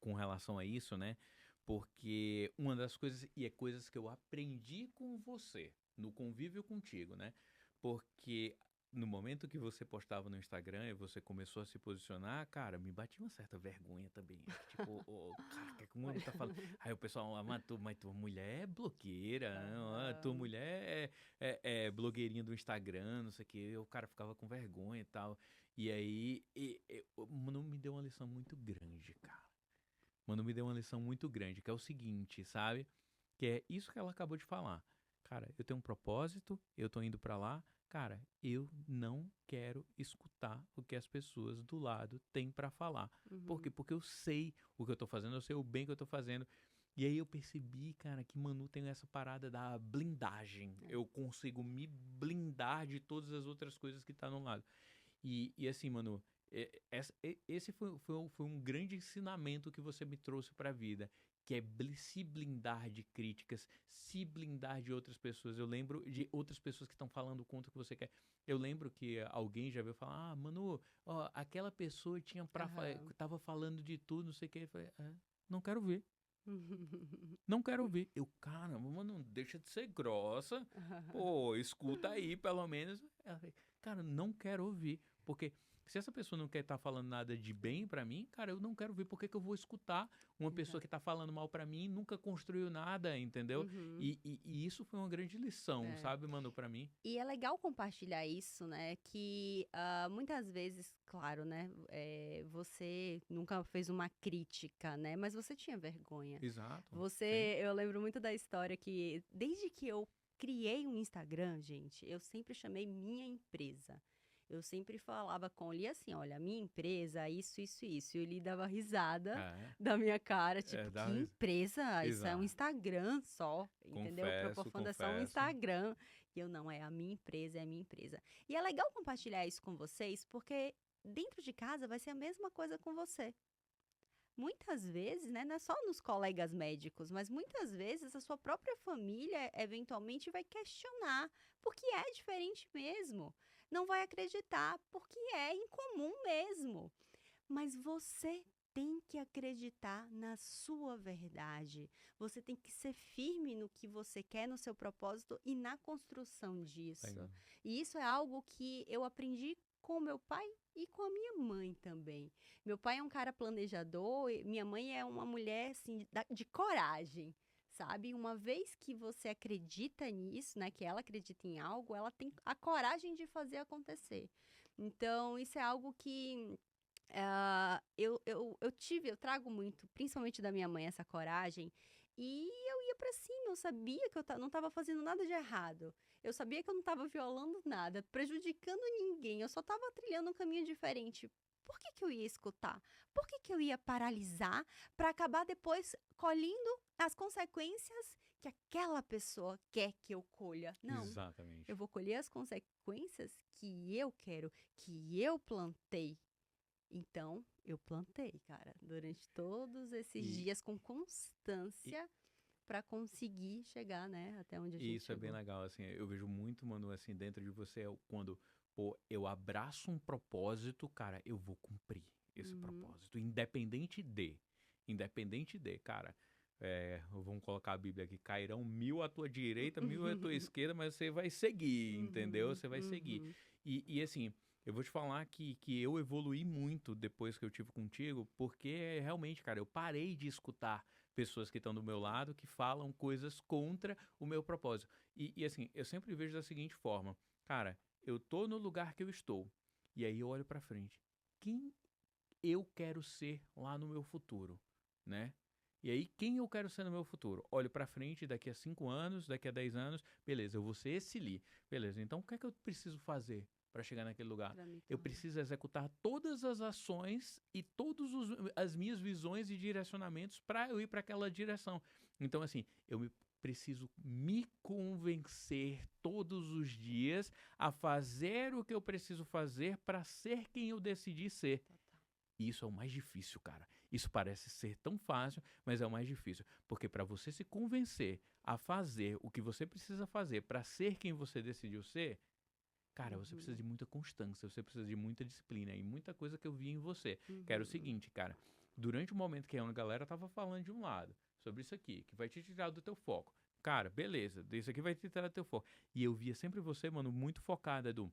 com relação a isso, né? Porque uma das coisas, e é coisas que eu aprendi com você, no convívio contigo, né? Porque no momento que você postava no Instagram e você começou a se posicionar, cara, me batia uma certa vergonha também. Tipo, cara, o que é que o mano Olha. tá falando? Aí o pessoal, mas tua mulher é blogueira, né? Tua Aham. mulher é blogueirinha do Instagram, não sei o quê. O cara ficava com vergonha e tal. E aí, o Manu me deu uma lição muito grande, cara. Manu me deu uma lição muito grande, que é o seguinte, sabe? Que é isso que ela acabou de falar. Cara, eu tenho um propósito, eu tô indo pra lá. Cara, eu não quero escutar o que as pessoas do lado têm pra falar. Por quê? Uhum. Porque eu sei o que eu tô fazendo, eu sei o bem que eu tô fazendo. E aí eu percebi, cara, que Manu tem essa parada da blindagem. É. Eu consigo me blindar de todas as outras coisas que tá no lado. E assim, mano, esse foi um grande ensinamento que você me trouxe pra vida, que é se blindar de críticas, se blindar de outras pessoas. Eu lembro de outras pessoas que estão falando contra o que você quer. Eu lembro que alguém já veio falar, Manu, ó, aquela pessoa Aham. tava falando de tudo, não sei o que. Eu falei, não quero ver. Não quero ver. Eu, caramba, mano, deixa de ser grossa. Pô, escuta aí, pelo menos. Ela falou, cara, não quero ouvir. Porque se essa pessoa não quer estar falando nada de bem pra mim, cara, eu não quero ver. Por que que eu vou escutar uma pessoa Exato. que tá falando mal pra mim e nunca construiu nada, entendeu? Uhum. E isso foi uma grande lição, É. sabe, mano, pra mim. E é legal compartilhar isso, né? Que muitas vezes, claro, né? Você nunca fez uma crítica, né? Mas você tinha vergonha. Exato. Sim. Eu lembro muito da história que, desde que eu criei um Instagram, gente, eu sempre chamei minha empresa. Eu sempre falava com ele assim, olha, a minha empresa, isso, isso, isso. E ele dava risada É, da minha cara, tipo, dá que empresa? Isso é um exato. Instagram só, entendeu? O Confesso, Propofunda é só um confesso. Instagram. E eu, não, é a minha empresa, é a minha empresa. E é legal compartilhar isso com vocês, porque dentro de casa vai ser a mesma coisa com você. Muitas vezes, né, não é só nos colegas médicos, mas muitas vezes a sua própria família eventualmente vai questionar, porque é diferente mesmo. Não vai acreditar, porque é incomum mesmo. Mas você tem que acreditar na sua verdade. Você tem que ser firme no que você quer, no seu propósito e na construção disso. Legal. E isso é algo que eu aprendi com meu pai e com a minha mãe também. Meu pai é um cara planejador, e minha mãe é uma mulher assim de coragem. Sabe, uma vez que você acredita nisso, né, que ela acredita em algo, ela tem a coragem de fazer acontecer. Então, isso é algo que eu trago muito, principalmente da minha mãe, essa coragem. E eu ia pra cima, eu sabia que eu não estava fazendo nada de errado. Eu sabia que eu não estava violando nada, prejudicando ninguém, eu só estava trilhando um caminho diferente. Por que que eu ia escutar? Por que que eu ia paralisar para acabar depois colhendo as consequências que aquela pessoa quer que eu colha? Não, eu Exatamente. vou colher as consequências que eu quero, que eu plantei. Então, eu plantei, cara, durante todos esses E, dias com e, constância para conseguir chegar, né, até onde a e gente isso é bem chegou. legal, assim, eu vejo muito, Manu, assim, dentro de você, quando, pô, eu abraço um propósito, cara, eu vou cumprir esse Uhum. propósito, independente de, cara, vamos colocar a Bíblia aqui, cairão 1000 à tua direita, 1000 à tua esquerda, mas você vai seguir, entendeu? Uhum, Você vai seguir. uhum. E assim, eu vou te falar que eu evoluí muito depois que eu tive contigo, porque realmente, cara, eu parei de escutar pessoas que estão do meu lado que falam coisas contra o meu propósito. E assim, eu sempre vejo da seguinte forma, cara, eu tô no lugar que eu estou, e aí eu olho pra frente. Quem eu quero ser lá no meu futuro, né? E aí, quem eu quero ser no meu futuro? Olho pra frente, daqui a 5 anos, daqui a 10 anos, beleza, eu vou ser esse Lee. Beleza, então o que é que eu preciso fazer para chegar naquele lugar? Pra me Eu tornar. preciso executar todas as ações e todas as minhas visões e direcionamentos para eu ir para aquela direção. Então, assim, preciso me convencer todos os dias a fazer o que eu preciso fazer para ser quem eu decidi ser. Total. E isso é o mais difícil, cara. Isso parece ser tão fácil, mas é o mais difícil. Porque para você se convencer a fazer o que você precisa fazer para ser quem você decidiu ser, cara, você precisa Uhum, de muita constância, você precisa de muita disciplina e muita coisa que eu vi em você. Que era o uhum. seguinte, cara. Durante o momento que a galera tava falando de um lado, sobre isso aqui, que vai te tirar do teu foco. Cara, beleza, isso aqui vai te tirar do teu foco. E eu via sempre você, mano, muito focada, Edu.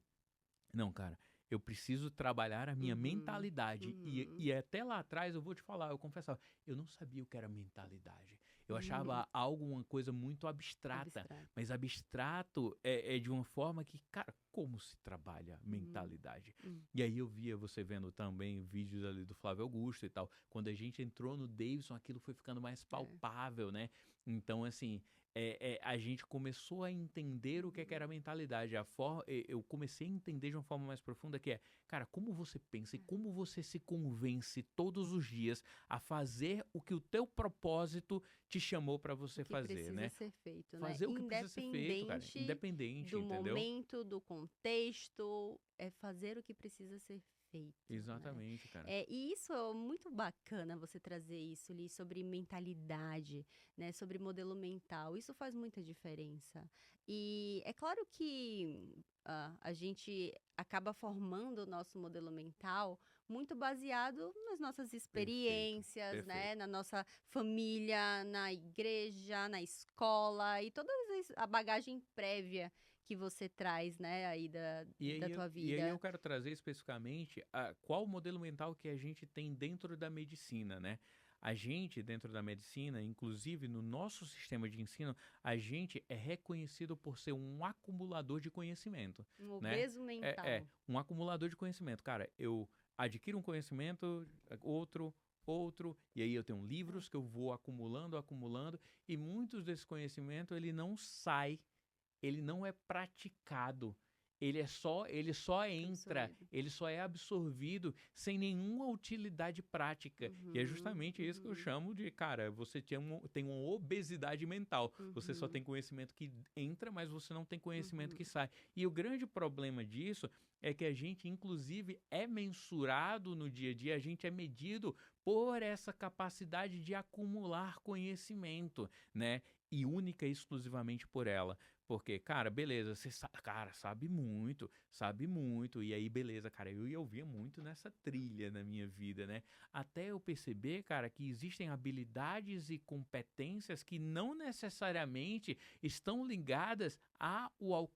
Não, cara, eu preciso trabalhar a minha Uhum, mentalidade. uhum, E até lá atrás, eu vou te falar, eu confessava, eu não sabia o que era mentalidade. Eu uhum. achava algo, uma coisa muito abstrata. Abstrato. Mas abstrato é de uma forma que, cara, como se trabalha Uhum, mentalidade? uhum. E aí eu via você vendo também vídeos ali do Flávio Augusto e tal. Quando a gente entrou no Davidson, aquilo foi ficando mais É. palpável, né? Então, assim, a gente começou a entender o que Uhum. era a mentalidade. Eu comecei a entender de uma forma mais profunda que cara, como você pensa e É. como você se convence todos os dias a fazer o que o teu propósito te chamou para O você que fazer, precisa né? ser feito, né? Fazer o que precisa ser feito, cara, Independente independente, do entendeu? momento, do contexto, é fazer o que precisa ser feito, né? Exatamente, cara. E isso é muito bacana você trazer isso ali sobre mentalidade, né? Sobre modelo mental. Isso faz muita diferença. E é claro que a gente acaba formando o nosso modelo mental muito baseado nas nossas Perfeito, experiências, né, perfeito. na nossa família, na igreja, na escola e toda a bagagem prévia que você traz, né, aí da tua E aí eu vida. quero trazer especificamente qual o modelo mental que a gente tem dentro da medicina, né? A gente, dentro da medicina, inclusive no nosso sistema de ensino, a gente é reconhecido por ser um acumulador de conhecimento, Um né? obeso É mental. um acumulador de conhecimento. Cara, eu adquiro um conhecimento, outro, e aí eu tenho É, livros que eu vou acumulando, acumulando, e muitos desse conhecimento ele não sai, ele não é praticado. Ele só entra, absorvido. ele só é absorvido sem nenhuma utilidade prática. E é Uhum, justamente isso que eu uhum, chamo de, cara, você tem uma obesidade mental. Você só uhum, tem conhecimento que entra, mas você não tem conhecimento uhum. que sai. E o grande problema disso é que a gente, inclusive, é mensurado no dia a dia, a gente é medido por essa capacidade de acumular conhecimento, né? E única e exclusivamente por ela. Porque, cara, beleza, cara, sabe muito. E aí, beleza, cara, eu ia ouvir muito nessa trilha na minha vida, né? Até eu perceber, cara, que existem habilidades e competências que não necessariamente estão ligadas ao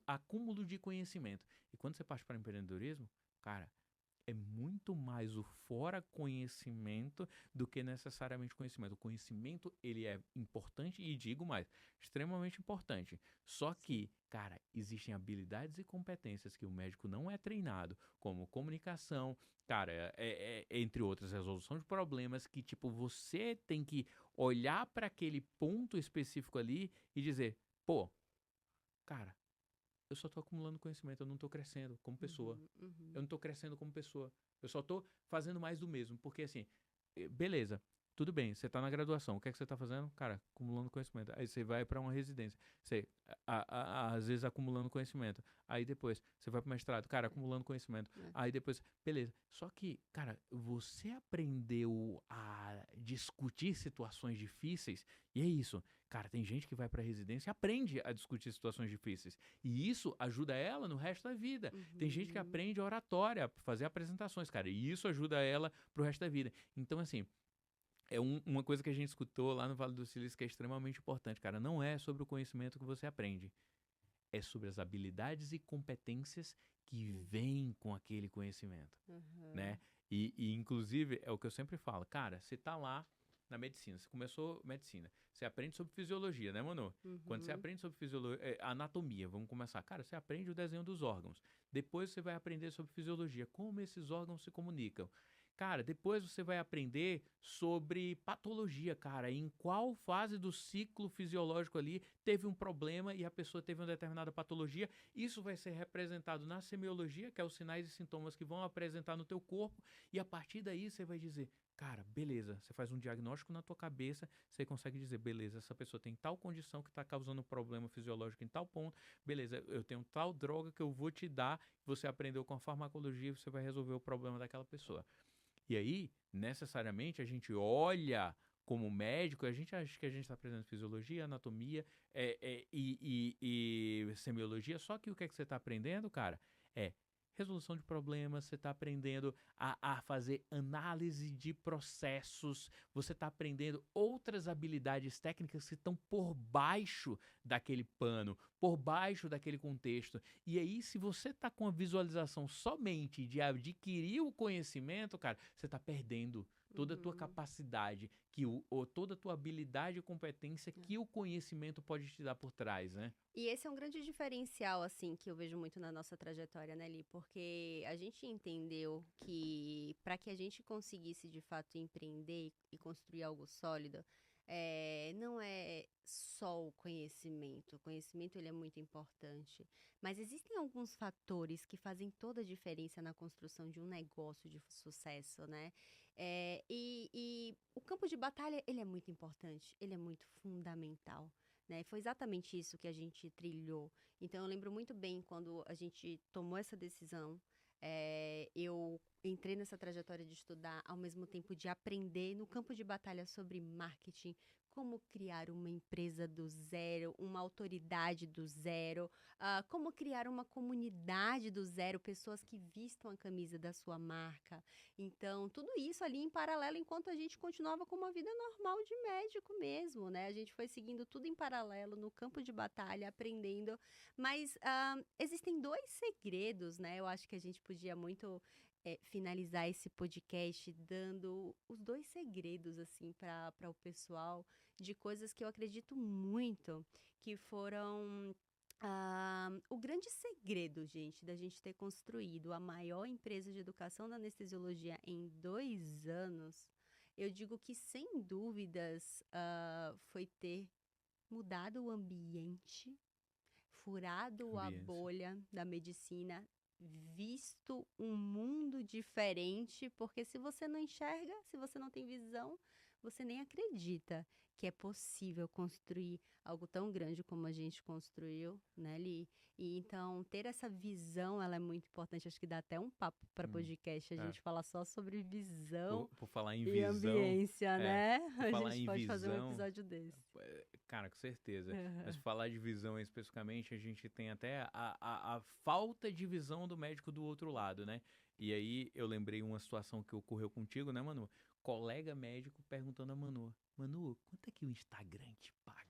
acúmulo de conhecimento. E quando você parte para empreendedorismo, cara, é muito mais o fora conhecimento do que necessariamente conhecimento. O conhecimento, ele é importante e digo mais, extremamente importante. Só que, cara, existem habilidades e competências que o médico não é treinado, como comunicação, cara, entre outras, resolução de problemas, que tipo, você tem que olhar para aquele ponto específico ali e dizer, pô, cara, eu só tô acumulando conhecimento, eu não tô crescendo como pessoa. Uhum, Eu uhum. não tô crescendo como pessoa. Eu só tô fazendo mais do mesmo. Porque assim, beleza, tudo bem, você tá na graduação. O que é que você tá fazendo? Cara, acumulando conhecimento. Aí você vai pra uma residência. Você, às vezes, acumulando conhecimento. Aí depois, você vai pro mestrado. Cara, acumulando conhecimento. É. Aí depois, beleza. Só que, cara, você aprendeu a discutir situações difíceis. E é isso. Cara, tem gente que vai pra residência e aprende a discutir situações difíceis. E isso ajuda ela no resto da vida. Tem gente que Uhum. aprende oratória, fazer apresentações, cara, e isso ajuda ela pro resto da vida. Então, assim, é uma coisa que a gente escutou lá no Vale do Silício que é extremamente importante, cara. Não é sobre o conhecimento que você aprende, é sobre as habilidades e competências que vêm com aquele conhecimento, né? Uhum. Inclusive, é o que eu sempre falo, cara, você tá lá na medicina, você começou medicina, você aprende sobre fisiologia, né, Manu? Quando você Uhum. aprende sobre fisiologia, anatomia, vamos começar, cara, você aprende o desenho dos órgãos, depois você vai aprender sobre fisiologia, como esses órgãos se comunicam. Cara, depois você vai aprender sobre patologia, cara, em qual fase do ciclo fisiológico ali teve um problema e a pessoa teve uma determinada patologia. Isso vai ser representado na semiologia, que é os sinais e sintomas que vão apresentar no teu corpo, e a partir daí você vai dizer, cara, beleza, você faz um diagnóstico na tua cabeça, você consegue dizer, beleza, essa pessoa tem tal condição que está causando um problema fisiológico em tal ponto, beleza, eu tenho tal droga que eu vou te dar, você aprendeu com a farmacologia, você vai resolver o problema daquela pessoa. E aí, necessariamente, a gente olha como médico, a gente acha que a gente está aprendendo fisiologia, anatomia e semiologia, só que o que é que você está aprendendo, cara? É resolução de problemas, você está aprendendo a fazer análise de processos, você está aprendendo outras habilidades técnicas que estão por baixo daquele pano, por baixo daquele contexto. E aí, se você está com a visualização somente de adquirir o conhecimento, cara, você está perdendo toda a tua Uhum. capacidade, ou toda a tua habilidade e competência que o conhecimento pode te dar por trás, né? E esse é um grande diferencial, assim, que eu vejo muito na nossa trajetória, né, Li? Porque a gente entendeu que para que a gente conseguisse de fato empreender e construir algo sólido, não é só o conhecimento. O conhecimento ele é muito importante, mas existem alguns fatores que fazem toda a diferença na construção de um negócio de sucesso, né? E o campo de batalha ele é muito importante, ele é muito fundamental, né? Foi exatamente isso que a gente trilhou. Então eu lembro muito bem quando a gente tomou essa decisão. Eu entrei nessa trajetória de estudar ao mesmo tempo de aprender no campo de batalha sobre marketing, como criar uma empresa do zero, uma autoridade do zero, como criar uma comunidade do zero, pessoas que vistam a camisa da sua marca. Então, tudo isso ali em paralelo, enquanto a gente continuava com uma vida normal de médico mesmo, né? A gente foi seguindo tudo em paralelo, no campo de batalha, aprendendo. Mas existem dois segredos, né? Eu acho que a gente podia muito finalizar esse podcast dando os dois segredos, assim, para o pessoal, de coisas que eu acredito muito que foram o grande segredo, gente, da gente ter construído a maior empresa de educação da anestesiologia em 2 anos, eu digo que, sem dúvidas, foi ter mudado o ambiente, furado a Ambiência. bolha da medicina, visto um mundo diferente, porque se você não enxerga, se você não tem visão, você nem acredita que é possível construir algo tão grande como a gente construiu, né, Li? E então ter essa visão, ela é muito importante. Acho que dá até um papo para Hum, podcast a é. gente falar só sobre visão Por falar em e visão, ambiência, é, né? por A falar gente em pode fazer um visão, episódio desse. cara, com certeza. Mas falar de visão especificamente, a gente tem até a falta de visão do médico do outro lado, né? E aí eu lembrei uma situação que ocorreu contigo, né, Manu? Colega médico perguntando a Manu, Manu, quanto é que o Instagram te paga?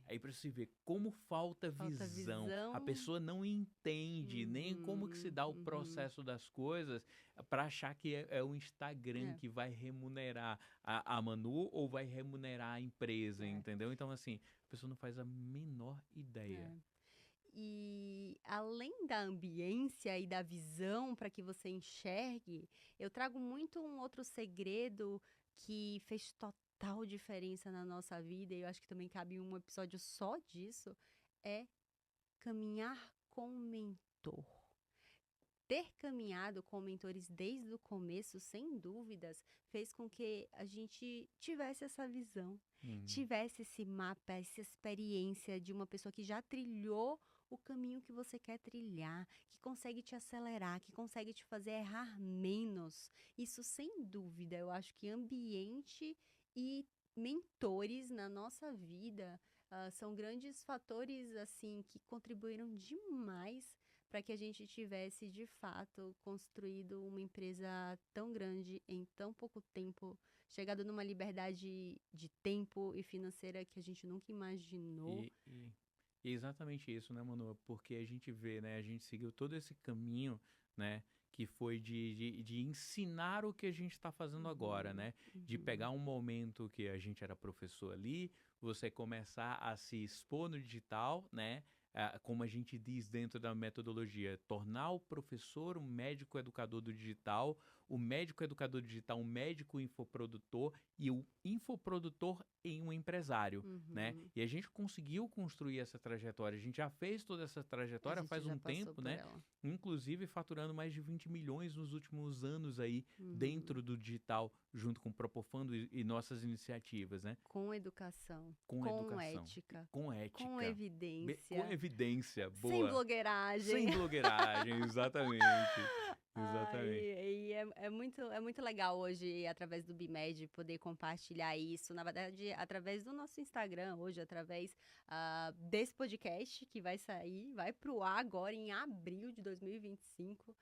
Aí pra você ver como falta Falta visão. A visão. pessoa não entende nem como que se dá o Uhum. processo das coisas para achar que é o Instagram É, que vai remunerar a Manu ou vai remunerar a empresa, é, entendeu? Então, assim, a pessoa não faz a menor ideia. é. E além da ambiência e da visão para que você enxergue, eu trago muito um outro segredo que fez total diferença na nossa vida, e eu acho que também cabe um episódio só disso, é caminhar com um mentor. Ter caminhado com mentores desde o começo, sem dúvidas, fez com que a gente tivesse essa visão, Hum. tivesse esse mapa, essa experiência de uma pessoa que já trilhou o caminho que você quer trilhar, que consegue te acelerar, que consegue te fazer errar menos. Isso, sem dúvida, eu acho que ambiente e mentores na nossa vida são grandes fatores assim que contribuíram demais para que a gente tivesse de fato construído uma empresa tão grande em tão pouco tempo, chegado numa liberdade de tempo e financeira que a gente nunca imaginou. E exatamente isso, né, Manu? Porque a gente vê, né? A gente seguiu todo esse caminho, né? Que foi de ensinar o que a gente está fazendo agora, Uhum, né? De uhum, pegar um momento que a gente era professor ali, você começar a se expor no digital, né? Como a gente diz dentro da metodologia, tornar o professor um médico educador do digital, o médico educador digital um médico infoprodutor e o infoprodutor em um empresário, né? uhum. E a gente conseguiu construir essa trajetória, a gente já fez toda essa A trajetória gente faz já um passou tempo, por né? ela. Inclusive faturando mais de 20 milhões nos últimos anos aí Uhum. dentro do digital, junto com o Propofando e nossas iniciativas, né? Com educação, Com com educação, ética, com com ética, com evidência, evidência, sem boa, blogueiragem. sem blogueiragem, exatamente, Ai, exatamente. e é muito legal hoje, através do BIMED, poder compartilhar isso. Na verdade, através do nosso Instagram, hoje, através desse podcast que vai sair, vai pro ar agora em abril de 2025,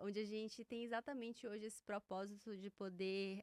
onde a gente tem exatamente hoje esse propósito de poder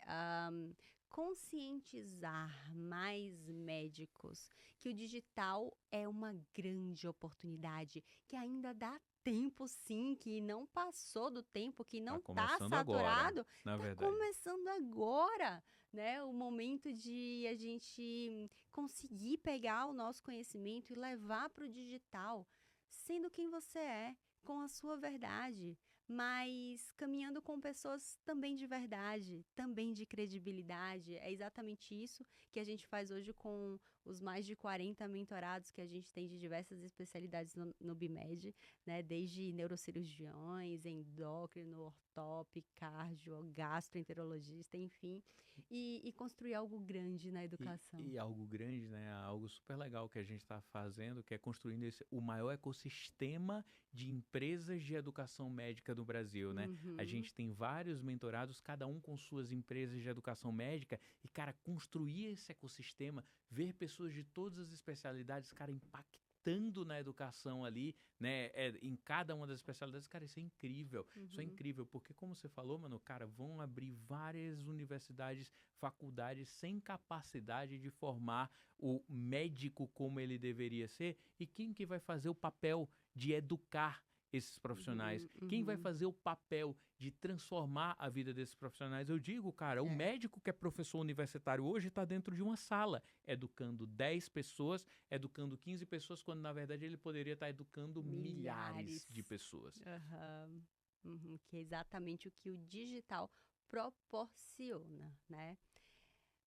conscientizar mais médicos que o digital é uma grande oportunidade, que ainda dá tempo sim, que não passou do tempo, que Tá não está começando agora, saturado, na está verdade. começando agora, né? O momento de a gente conseguir pegar o nosso conhecimento e levar para o digital, sendo quem você é, com a sua verdade, mas caminhando com pessoas também de verdade, também de credibilidade. É exatamente isso que a gente faz hoje com os mais de 40 mentorados que a gente tem de diversas especialidades no BIMED, né? Desde neurocirurgiões, endócrino, ortop, cardio, gastroenterologista, enfim, e construir algo grande na educação. E algo grande, né? Algo super legal que a gente está fazendo, que é construindo o maior ecossistema de empresas de educação médica do Brasil, né? A Uhum. gente tem vários mentorados, cada um com suas empresas de educação médica, e, cara, construir esse ecossistema, ver pessoas de todas as especialidades, cara, impactando na educação ali, né? Em cada uma das especialidades, cara, isso é incrível. Isso é Uhum. incrível, porque como você falou, mano, cara, vão abrir várias universidades, faculdades sem capacidade de formar o médico como ele deveria ser, e quem que vai fazer o papel de educar esses profissionais? Uhum. Quem vai Uhum. fazer o papel de transformar a vida desses profissionais? Eu digo, cara, o É. médico que é professor universitário hoje está dentro de uma sala, educando 10 pessoas, educando 15 pessoas, quando na verdade ele poderia estar educando milhares Milhares. de pessoas. Aham. Uhum. Que é exatamente o que o digital proporciona, né?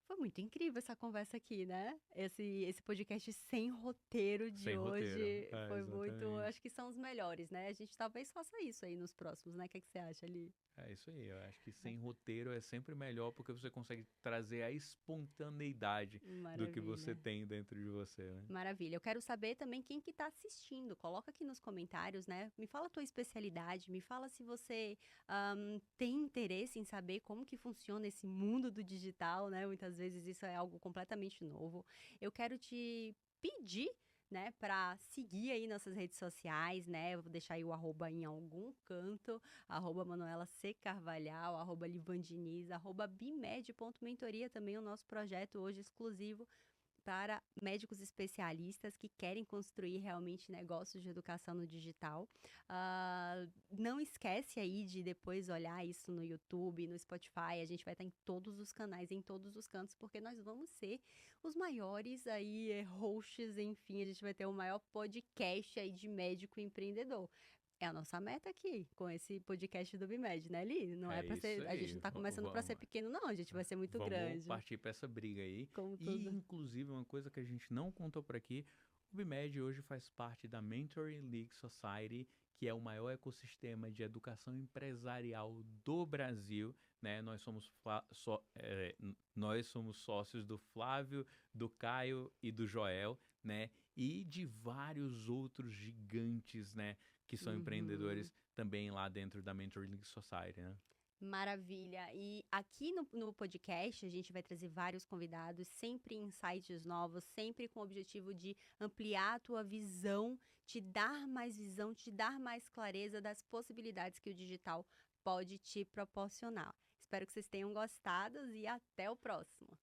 Foi muito incrível essa conversa aqui, né? Esse podcast sem roteiro de Sem roteiro. hoje É, foi muito. exatamente. Acho que são os melhores, né? A gente talvez faça isso aí nos próximos, né? O que é que você acha ali? É isso aí, eu acho que sem roteiro é sempre melhor porque você consegue trazer a espontaneidade do que você Maravilha. tem dentro de você, né? Maravilha. Eu quero saber também quem que está assistindo. Coloca aqui nos comentários, né? Me fala a tua especialidade, me fala se você tem interesse em saber como que funciona esse mundo do digital, né? Muitas vezes isso é algo completamente novo. Eu quero te pedir, né, para seguir aí nossas redes sociais, né? Eu vou deixar aí o arroba em algum canto, arroba Manuela C. Carvalhal, arroba Livan Diniz, arroba bimed.mentoria, também o nosso projeto hoje exclusivo para médicos especialistas que querem construir realmente negócios de educação no digital. Não esquece aí de depois olhar isso no YouTube, no Spotify, a gente vai estar em todos os canais, em todos os cantos, porque nós vamos ser os maiores aí hosts, enfim, a gente vai ter o maior podcast aí de médico empreendedor. É a nossa meta aqui, com esse podcast do Bimed, né, Li? Não é É para isso ser, a gente aí. não tá começando para ser Vamos. pequeno, não, a gente vai ser muito Vamos grande, partir para essa briga aí. como E, tudo. inclusive, uma coisa que a gente não contou por aqui, o BIMED hoje faz parte da Mentoring League Society, que é o maior ecossistema de educação empresarial do Brasil, né? Nós somos sócios do Flávio, do Caio e do Joel, né? E de vários outros gigantes, né? Que são Uhum. empreendedores também lá dentro da Mentoring League Society, né? Maravilha. E aqui no podcast a gente vai trazer vários convidados, sempre insights novos, sempre com o objetivo de ampliar a tua visão, te dar mais clareza das possibilidades que o digital pode te proporcionar. Espero que vocês tenham gostado e até o próximo.